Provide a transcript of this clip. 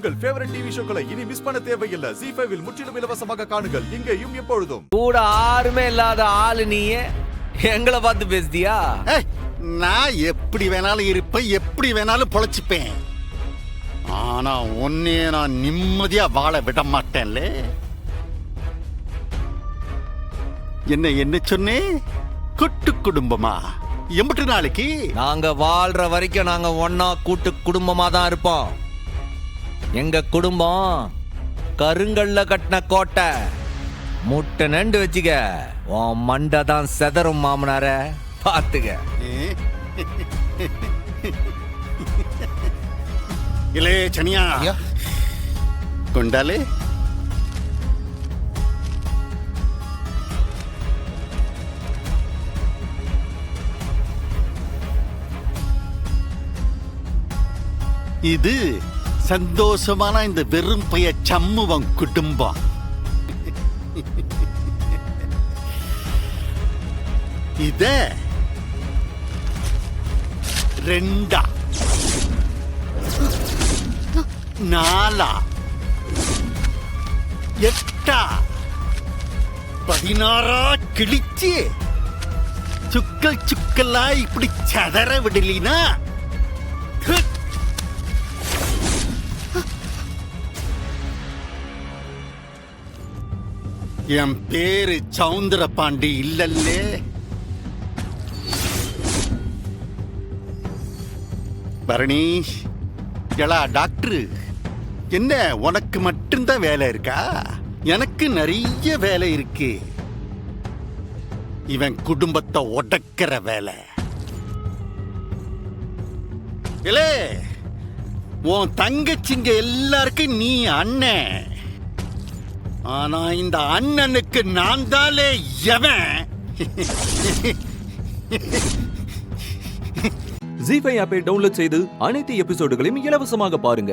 உங்கள் favourite TV ஷோக்களை இனி miss பண்ண தேவையில்லை. ZEE5 இல் முற்றிலும் இலவசமாக காணுங்கள். இங்கேயும் எப்பொழுதும். கூட யாருமே இல்லாத ஆளு நீயே எங்களை பார்த்து பேசுதியா? நான் எப்படி வேணாலும் இருப்பேன், எப்படி வேணாலும் பொழைச்சுப்பேன். ஆனா உன்னைய நான் நிம்மதியா வாழ விட மாட்டேன்ல. என்ன சொன்னே? கூட்டு குடும்பமா? எம்பட்டு நாளைக்கு? நாங்க வாழ்ற வரைக்கும் நாங்க ஒன்னா கூட்டு குடும்பமா தான் இருப்போம். எங்க குடும்பம் கருங்கல்ல கட்டின கோட்டை. முட்டை நண்டு வச்சுக்க, உன் மண்டை தான் செதறும் மாமனார பாத்துக்க. இலே சனியா கொண்டாலே இது சந்தோஷமான இந்த வெறும் பைய சம்முவன் குடும்பம். இத ரெண்டா நாலா எட்டா 16 கிழிச்சு சுக்கல் சுக்கலா இப்படி சதற விடலினா என் பேரு சவுந்தர பாண்டி இல்லல்லே. பரணி எலா டாக்டர், என்ன உனக்கு மட்டும்தான் வேலை இருக்கா? எனக்கு நிறைய வேலை இருக்கு. இவன் குடும்பத்தை உடைக்கிற வேலை. இல்லே, உன் தங்கச்சிங்க எல்லாருக்கும் நீ அண்ணன். ஆனா இந்த அண்ணனுக்கு நான் தாலே எவன்? ZEE5 ஆப்பை டவுன்லோட் செய்து அனைத்து எபிசோடுகளையும் இலவசமாக பாருங்க.